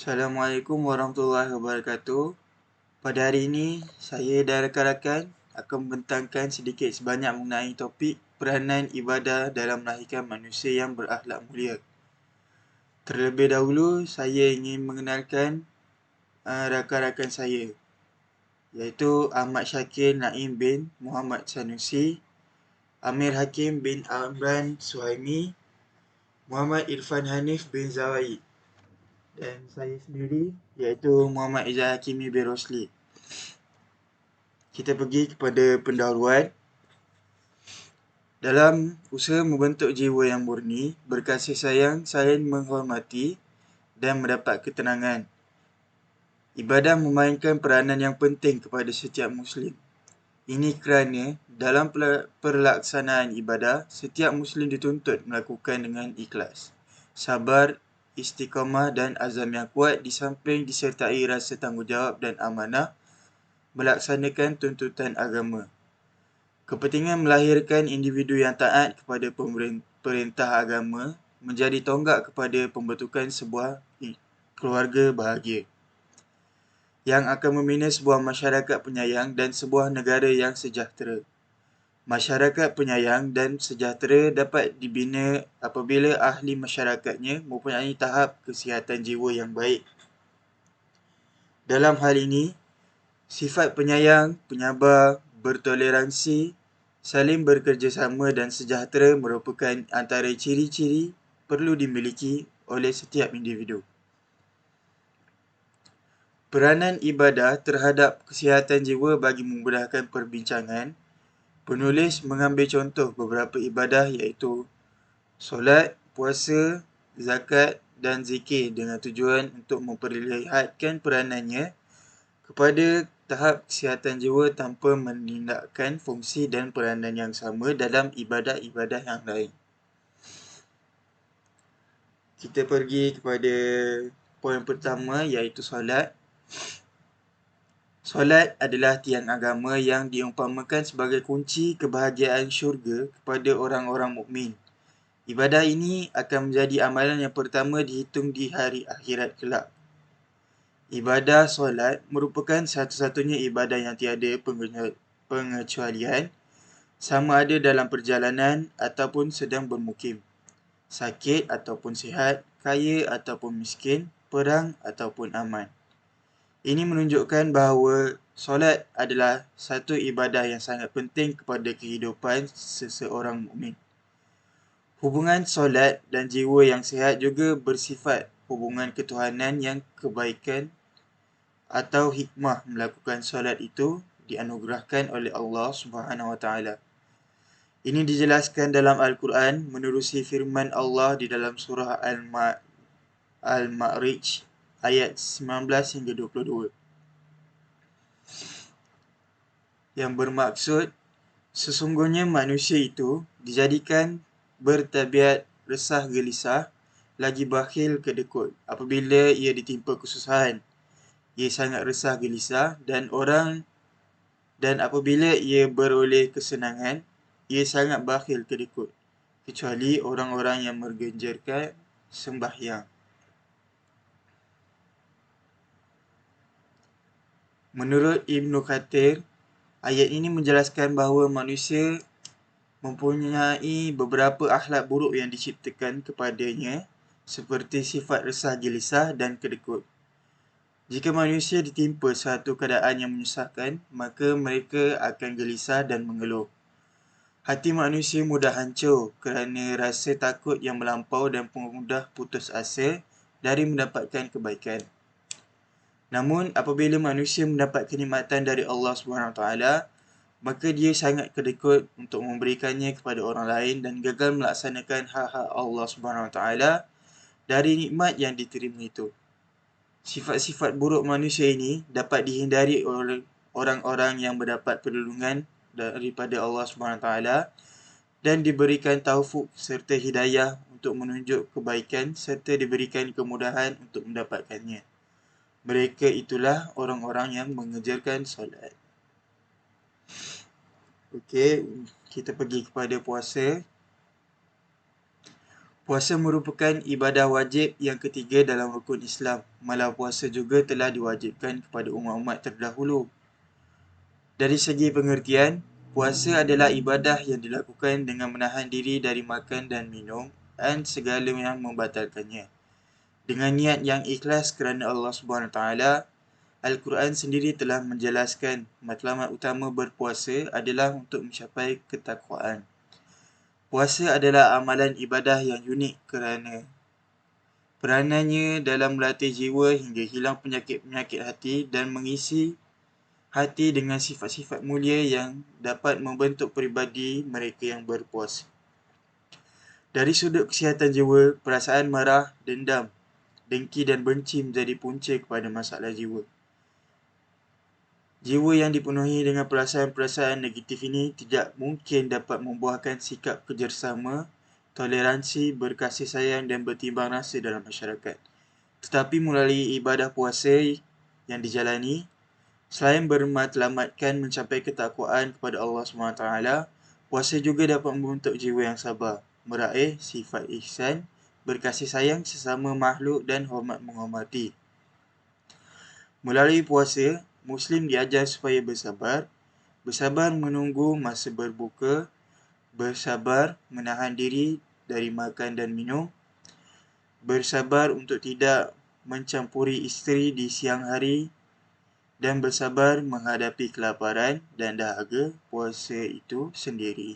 Assalamualaikum warahmatullahi wabarakatuh. Pada hari ini, saya dan rakan-rakan akan membentangkan sedikit sebanyak mengenai topik peranan ibadah dalam melahirkan manusia yang berakhlak mulia. Terlebih dahulu, saya ingin mengenalkan rakan-rakan saya, iaitu Ahmad Syakir Naim bin Muhammad Sanusi, Amir Hakim bin Amran Suhaimi, Muhammad Irfan Hanif bin Zawaid, dan saya sendiri iaitu Muhammad Izzah Hakimi bin Rosli. Kita pergi kepada pendahuluan. Dalam usaha membentuk jiwa yang murni, berkasih sayang, saling menghormati dan mendapat ketenangan. Ibadah memainkan peranan yang penting kepada setiap Muslim. Ini kerana dalam pelaksanaan ibadah, setiap Muslim dituntut melakukan dengan ikhlas, sabar, istiqamah dan azam yang kuat di samping disertai rasa tanggungjawab dan amanah melaksanakan tuntutan agama. Kepentingan melahirkan individu yang taat kepada perintah agama menjadi tonggak kepada pembentukan sebuah keluarga bahagia yang akan membina sebuah masyarakat penyayang dan sebuah negara yang sejahtera. Masyarakat penyayang dan sejahtera dapat dibina apabila ahli masyarakatnya mempunyai tahap kesihatan jiwa yang baik. Dalam hal ini, sifat penyayang, penyabar, bertoleransi, saling bekerjasama dan sejahtera merupakan antara ciri-ciri perlu dimiliki oleh setiap individu. Peranan ibadah terhadap kesihatan jiwa bagi memudahkan perbincangan, penulis mengambil contoh beberapa ibadah iaitu solat, puasa, zakat dan zikir dengan tujuan untuk memperlihatkan peranannya kepada tahap kesihatan jiwa tanpa menindakkan fungsi dan peranan yang sama dalam ibadah-ibadah yang lain. Kita pergi kepada poin pertama iaitu solat. Solat adalah tiang agama yang diumpamakan sebagai kunci kebahagiaan syurga kepada orang-orang mukmin. Ibadah ini akan menjadi amalan yang pertama dihitung di hari akhirat kelak. Ibadah solat merupakan satu-satunya ibadah yang tiada pengecualian, sama ada dalam perjalanan ataupun sedang bermukim, sakit ataupun sihat, kaya ataupun miskin, perang ataupun aman. Ini menunjukkan bahawa solat adalah satu ibadah yang sangat penting kepada kehidupan seseorang mukmin. Hubungan solat dan jiwa yang sihat juga bersifat hubungan ketuhanan yang kebaikan atau hikmah melakukan solat itu dianugerahkan oleh Allah Subhanahu Wa Taala. Ini dijelaskan dalam Al-Quran menerusi firman Allah di dalam surah Al-Ma'rij ayat 19 hingga 22. Yang bermaksud, sesungguhnya manusia itu dijadikan bertabiat resah gelisah, lagi bakhil kedekut apabila ia ditimpa kesusahan. Ia sangat resah gelisah dan apabila ia beroleh kesenangan, ia sangat bakhil kedekut, kecuali orang-orang yang menggenjarakan sembahyang. Menurut Ibn Kathir, ayat ini menjelaskan bahawa manusia mempunyai beberapa akhlak buruk yang diciptakan kepadanya seperti sifat resah gelisah dan kedekut. Jika manusia ditimpa satu keadaan yang menyusahkan, maka mereka akan gelisah dan mengeluh. Hati manusia mudah hancur kerana rasa takut yang melampau dan mudah putus asa dari mendapatkan kebaikan. Namun, apabila manusia mendapat kenikmatan dari Allah SWT, maka dia sangat kedekut untuk memberikannya kepada orang lain dan gagal melaksanakan hak-hak Allah SWT dari nikmat yang diterima itu. Sifat-sifat buruk manusia ini dapat dihindari oleh orang-orang yang mendapat perlindungan daripada Allah SWT dan diberikan taufik serta hidayah untuk menunjuk kebaikan serta diberikan kemudahan untuk mendapatkannya. Mereka itulah orang-orang yang mengerjakan solat. Okey, kita pergi kepada puasa. Puasa merupakan ibadah wajib yang ketiga dalam rukun Islam. Malah puasa juga telah diwajibkan kepada umat-umat terdahulu. Dari segi pengertian, puasa adalah ibadah yang dilakukan dengan menahan diri dari makan dan minum dan segala yang membatalkannya. Dengan niat yang ikhlas kerana Allah SWT, Al-Quran sendiri telah menjelaskan matlamat utama berpuasa adalah untuk mencapai ketakwaan. Puasa adalah amalan ibadah yang unik kerana peranannya dalam melatih jiwa hingga hilang penyakit-penyakit hati dan mengisi hati dengan sifat-sifat mulia yang dapat membentuk peribadi mereka yang berpuasa. Dari sudut kesihatan jiwa, perasaan marah, dendam, dengki dan benci menjadi punca kepada masalah jiwa. Jiwa yang dipenuhi dengan perasaan-perasaan negatif ini tidak mungkin dapat membuahkan sikap kerjasama, toleransi, berkasih sayang dan bertimbang rasa dalam masyarakat. Tetapi melalui ibadah puasa yang dijalani, selain bermatlamatkan mencapai ketakwaan kepada Allah SWT, puasa juga dapat membentuk jiwa yang sabar, meraih sifat ihsan, berkasih sayang sesama makhluk dan hormat menghormati. Melalui puasa, Muslim diajar supaya bersabar menunggu masa berbuka, bersabar menahan diri dari makan dan minum, bersabar untuk tidak mencampuri isteri di siang hari, dan bersabar menghadapi kelaparan dan dahaga puasa itu sendiri.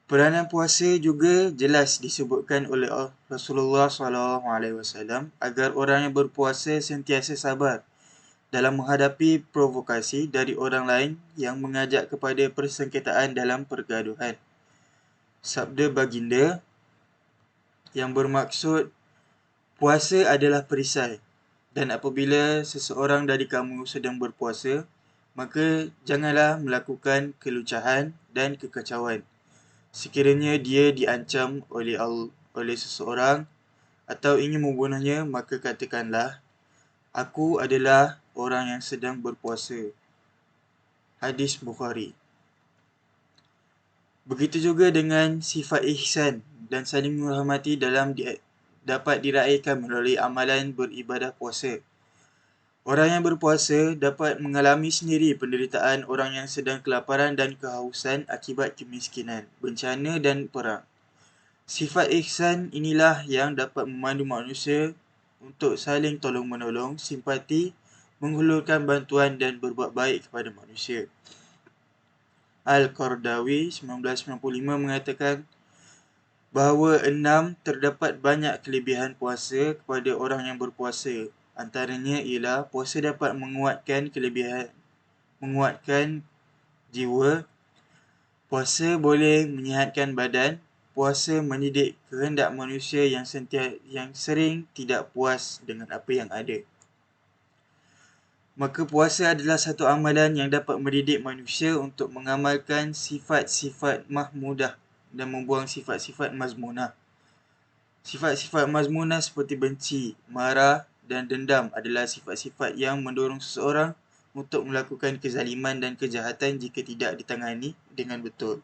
Peranan puasa juga jelas disebutkan oleh Rasulullah SAW agar orang yang berpuasa sentiasa sabar dalam menghadapi provokasi dari orang lain yang mengajak kepada persengketaan dalam pergaduhan. Sabda baginda yang bermaksud puasa adalah perisai, dan apabila seseorang dari kamu sedang berpuasa, maka janganlah melakukan kelucahan dan kekacauan. Sekiranya dia diancam oleh seseorang atau ingin membunuhnya, maka katakanlah, aku adalah orang yang sedang berpuasa. Hadis Bukhari. Begitu juga dengan sifat ihsan dan saling menghormati dapat diraihkan melalui amalan beribadah puasa. Orang yang berpuasa dapat mengalami sendiri penderitaan orang yang sedang kelaparan dan kehausan akibat kemiskinan, bencana dan perang. Sifat ihsan inilah yang dapat memandu manusia untuk saling tolong-menolong, simpati, menghulurkan bantuan dan berbuat baik kepada manusia. Al-Qardawi 1995 mengatakan bahawa terdapat banyak kelebihan puasa kepada orang yang berpuasa. Antaranya ialah puasa dapat menguatkan jiwa, puasa boleh menyihatkan badan, puasa mendidik kehendak manusia yang sering tidak puas dengan apa yang ada. Maka puasa adalah satu amalan yang dapat mendidik manusia untuk mengamalkan sifat-sifat mahmudah dan membuang sifat-sifat mazmunah. Sifat-sifat mazmunah seperti benci, marah dan dendam adalah sifat-sifat yang mendorong seseorang untuk melakukan kezaliman dan kejahatan jika tidak ditangani dengan betul.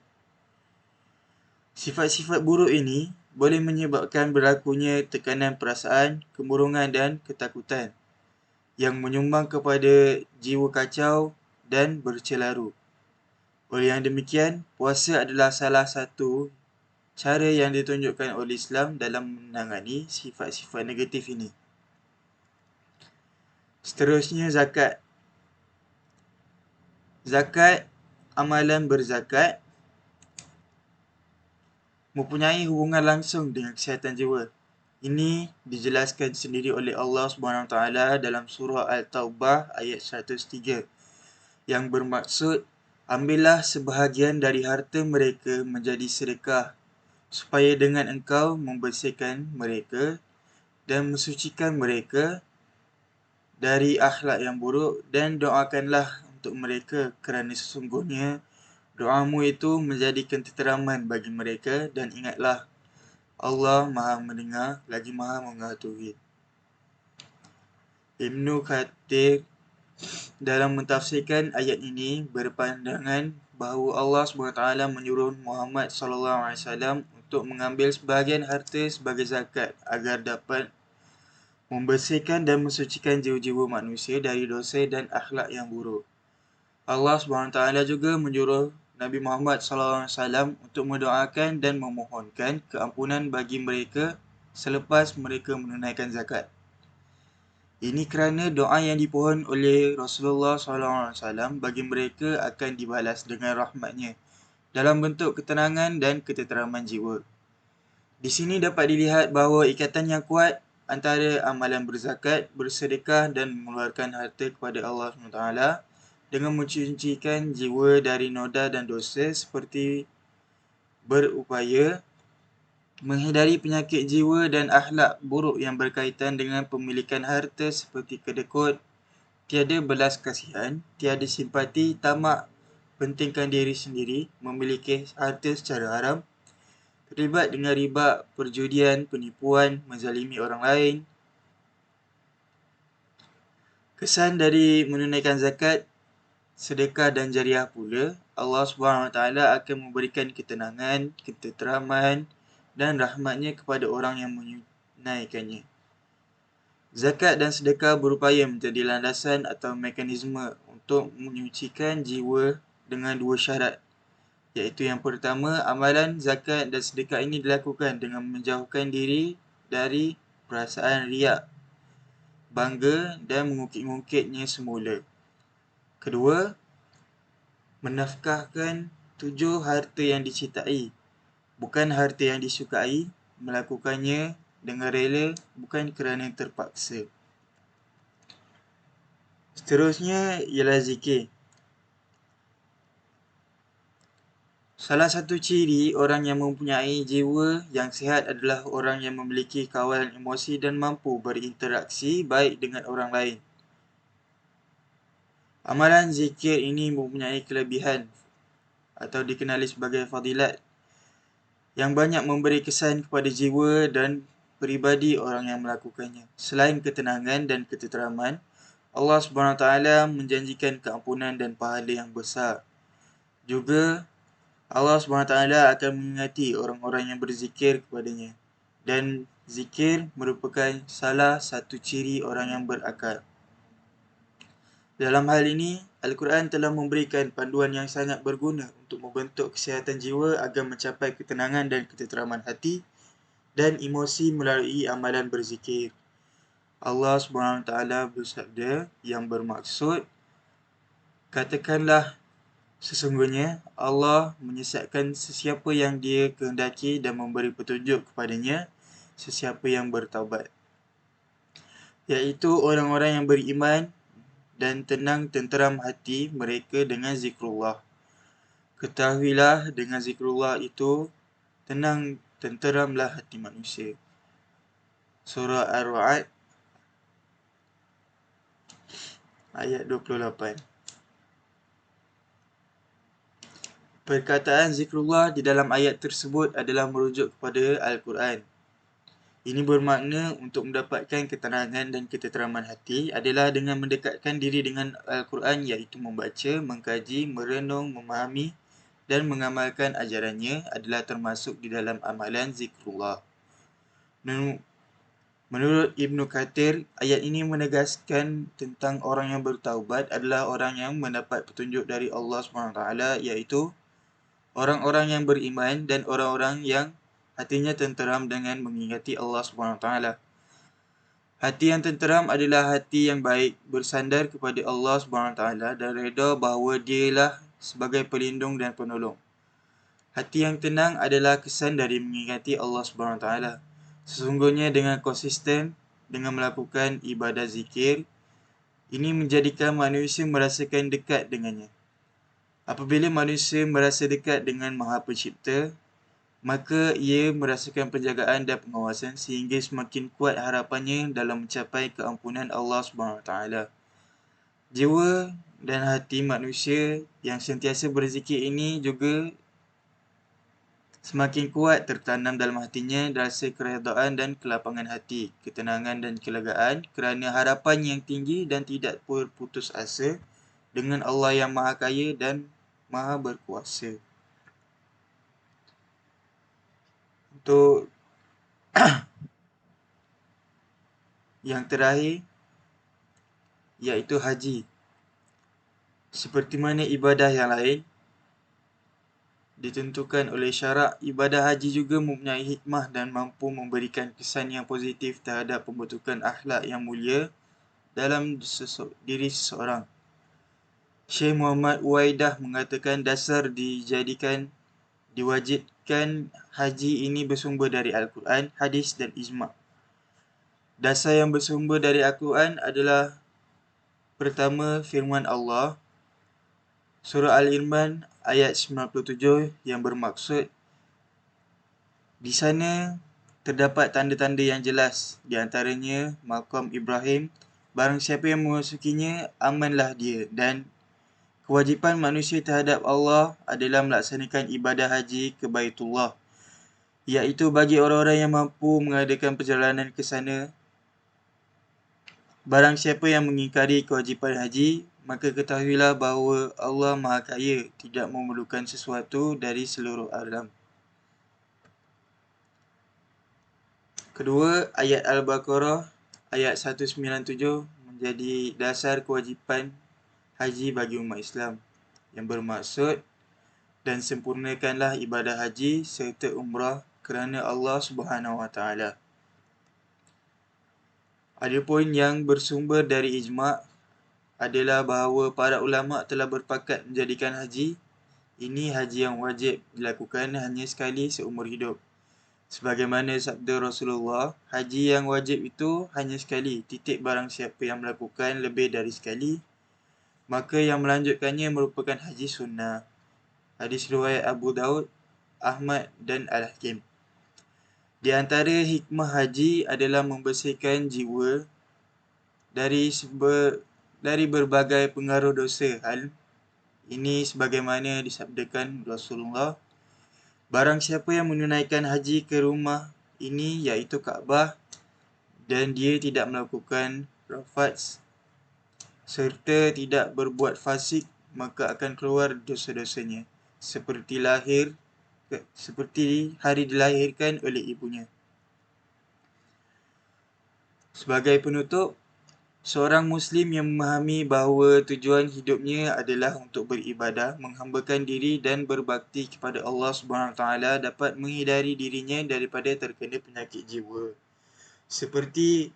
Sifat-sifat buruk ini boleh menyebabkan berlakunya tekanan perasaan, kemurungan dan ketakutan yang menyumbang kepada jiwa kacau dan bercelaru. Oleh yang demikian, puasa adalah salah satu cara yang ditunjukkan oleh Islam dalam menangani sifat-sifat negatif ini. Seterusnya, zakat. Zakat, amalan berzakat, mempunyai hubungan langsung dengan kesihatan jiwa. Ini dijelaskan sendiri oleh Allah SWT dalam surah Al-Taubah ayat 103 yang bermaksud, ambillah sebahagian dari harta mereka menjadi sedekah supaya dengan engkau membersihkan mereka dan mensucikan mereka dari akhlak yang buruk, dan doakanlah untuk mereka kerana sesungguhnya doamu itu menjadikan keteraman bagi mereka, dan ingatlah Allah Maha mendengar lagi Maha mengetahui. Ibnu Kathir dalam mentafsirkan ayat ini berpandangan bahawa Allah SWT menyuruh Muhammad SAW untuk mengambil sebahagian harta sebagai zakat agar dapat membersihkan dan mensucikan jiwa-jiwa manusia dari dosa dan akhlak yang buruk. Allah SWT juga menyuruh Nabi Muhammad SAW untuk mendoakan dan memohonkan keampunan bagi mereka selepas mereka menunaikan zakat. Ini kerana doa yang dipohon oleh Rasulullah SAW bagi mereka akan dibalas dengan rahmatnya dalam bentuk ketenangan dan ketenteraman jiwa. Di sini dapat dilihat bahawa ikatan yang kuat antara amalan berzakat, bersedekah dan mengeluarkan harta kepada Allah SWT dengan mencucikan jiwa dari noda dan dosa seperti berupaya menghindari penyakit jiwa dan akhlak buruk yang berkaitan dengan pemilikan harta seperti kedekut, tiada belas kasihan, tiada simpati, tamak, pentingkan diri sendiri, memiliki harta secara haram, terlibat dengan riba, perjudian, penipuan, menzalimi orang lain. Kesan dari menunaikan zakat, sedekah dan jariah pula, Allah SWT akan memberikan ketenangan, ketenteraman dan rahmatnya kepada orang yang menunaikannya. Zakat dan sedekah berupaya menjadi landasan atau mekanisme untuk menyucikan jiwa dengan dua syarat, iaitu yang pertama, amalan zakat dan sedekah ini dilakukan dengan menjauhkan diri dari perasaan riak, bangga dan mengungkit-ungkitnya semula. Kedua, menafkahkan 7 harta yang dicintai, bukan harta yang disukai, melakukannya dengan rela, bukan kerana terpaksa. Seterusnya ialah zikir. Salah satu ciri orang yang mempunyai jiwa yang sihat adalah orang yang memiliki kawalan emosi dan mampu berinteraksi baik dengan orang lain. Amalan zikir ini mempunyai kelebihan atau dikenali sebagai fadilat yang banyak memberi kesan kepada jiwa dan peribadi orang yang melakukannya. Selain ketenangan dan ketenteraman, Allah SWT menjanjikan keampunan dan pahala yang besar. Juga Allah SWT akan mengingati orang-orang yang berzikir kepadanya. Dan zikir merupakan salah satu ciri orang yang berakal. Dalam hal ini, Al-Quran telah memberikan panduan yang sangat berguna untuk membentuk kesihatan jiwa agar mencapai ketenangan dan ketenteraman hati dan emosi melalui amalan berzikir. Allah SWT bersabda yang bermaksud, katakanlah, sesungguhnya Allah menyesatkan sesiapa yang Dia kehendaki dan memberi petunjuk kepadanya sesiapa yang bertaubat, iaitu orang-orang yang beriman dan tenang tenteram hati mereka dengan zikrullah. Ketahuilah dengan zikrullah itu tenang tenteramlah hati manusia. Surah Ar-Ra'd ayat 28. Perkataan zikrullah di dalam ayat tersebut adalah merujuk kepada Al-Quran. Ini bermakna untuk mendapatkan ketenangan dan ketenteraman hati adalah dengan mendekatkan diri dengan Al-Quran, iaitu membaca, mengkaji, merenung, memahami dan mengamalkan ajarannya adalah termasuk di dalam amalan zikrullah. Menurut Ibn Kathir, ayat ini menegaskan tentang orang yang bertaubat adalah orang yang mendapat petunjuk dari Allah SWT, iaitu orang-orang yang beriman dan orang-orang yang hatinya tenteram dengan mengingati Allah SWT. Hati yang tenteram adalah hati yang baik, bersandar kepada Allah SWT dan reda bahawa Dialah sebagai pelindung dan penolong. Hati yang tenang adalah kesan dari mengingati Allah SWT. Sesungguhnya dengan konsisten dengan melakukan ibadah zikir, ini menjadikan manusia merasakan dekat dengannya. Apabila manusia merasa dekat dengan Maha Pencipta, maka ia merasakan penjagaan dan pengawasan sehingga semakin kuat harapannya dalam mencapai keampunan Allah SWT. Jiwa dan hati manusia yang sentiasa berzikir ini juga semakin kuat tertanam dalam hatinya rasa keredaan dan kelapangan hati, ketenangan dan kelegaan kerana harapan yang tinggi dan tidak berputus asa dengan Allah yang Maha Kaya dan Maha Berkuasa. Untuk yang terakhir, iaitu haji. Seperti mana ibadah yang lain, ditentukan oleh syarak, ibadah haji juga mempunyai hikmah dan mampu memberikan kesan yang positif terhadap pembentukan akhlak yang mulia dalam diri seseorang. Syekh Muhammad Uwaidah mengatakan dasar diwajibkan haji ini bersumber dari Al-Quran, hadis dan ijma'. Dasar yang bersumber dari Al-Quran adalah pertama, firman Allah, Surah Al-Imran ayat 97 yang bermaksud, di sana terdapat tanda-tanda yang jelas, di antaranya Maqam Ibrahim. Barang siapa yang memasukinya, amanlah dia. Dan kewajipan manusia terhadap Allah adalah melaksanakan ibadah haji ke Baitullah, iaitu bagi orang-orang yang mampu mengadakan perjalanan ke sana. Barang siapa yang mengingkari kewajipan haji, maka ketahuilah bahawa Allah Maha Kaya, tidak memerlukan sesuatu dari seluruh alam. Kedua, ayat Al-Baqarah ayat 197 menjadi dasar kewajipan haji bagi umat Islam, yang bermaksud, dan sempurnakanlah ibadah haji serta umrah kerana Allah Subhanahu Wa Taala. Adapun yang bersumber dari ijma' adalah bahawa para ulama' telah berpakat menjadikan haji ini haji yang wajib dilakukan hanya sekali seumur hidup. Sebagaimana sabda Rasulullah, haji yang wajib itu hanya sekali, titik. Barang siapa yang melakukan lebih dari sekali, maka yang melanjutkannya merupakan haji sunnah. Hadis riwayat Abu Daud, Ahmad dan Al-Hakim. Di antara hikmah haji adalah membersihkan jiwa dari berbagai pengaruh dosa. Hal ini sebagaimana disabdakan Rasulullah, barang siapa yang menunaikan haji ke rumah ini, iaitu Kaabah, dan dia tidak melakukan rafath serta tidak berbuat fasik, maka akan keluar dosa-dosanya seperti hari dilahirkan oleh ibunya. Sebagai penutup, seorang Muslim yang memahami bahawa tujuan hidupnya adalah untuk beribadah, menghambakan diri dan berbakti kepada Allah SWT dapat menghindari dirinya daripada terkena penyakit jiwa seperti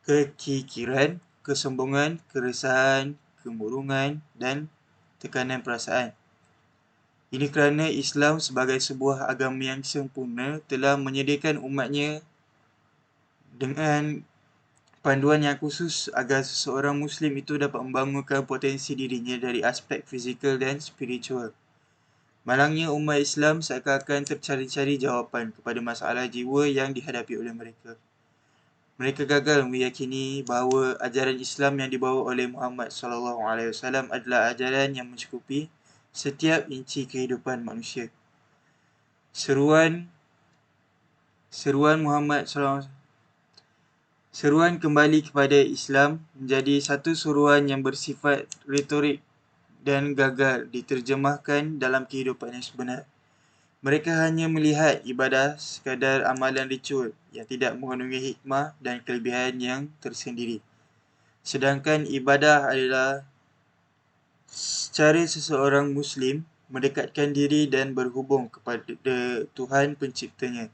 kekikiran, kesombongan, keresahan, kemurungan dan tekanan perasaan. Ini kerana Islam sebagai sebuah agama yang sempurna telah menyediakan umatnya dengan panduan yang khusus agar seseorang Muslim itu dapat membangunkan potensi dirinya dari aspek fizikal dan spiritual. Malangnya umat Islam seakan-akan tercari-cari jawapan kepada masalah jiwa yang dihadapi oleh mereka. Mereka gagal meyakini bahawa ajaran Islam yang dibawa oleh Muhammad SAW adalah ajaran yang mencukupi setiap inci kehidupan manusia. Seruan kembali kepada Islam menjadi satu seruan yang bersifat retorik dan gagal diterjemahkan dalam kehidupan yang sebenar. Mereka hanya melihat ibadah sekadar amalan ritual yang tidak mengandungi hikmah dan kelebihan yang tersendiri. Sedangkan ibadah adalah cara seseorang Muslim mendekatkan diri dan berhubung kepada Tuhan penciptanya.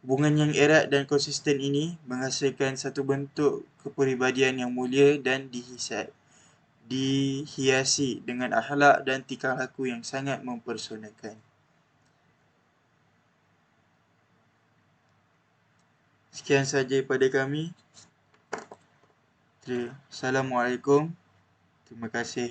Hubungan yang erat dan konsisten ini menghasilkan satu bentuk kepribadian yang mulia dan dihiasi dengan akhlak dan tingkah laku yang sangat mempersonakan. Sekian saja pada kami. Assalamualaikum. Terima kasih.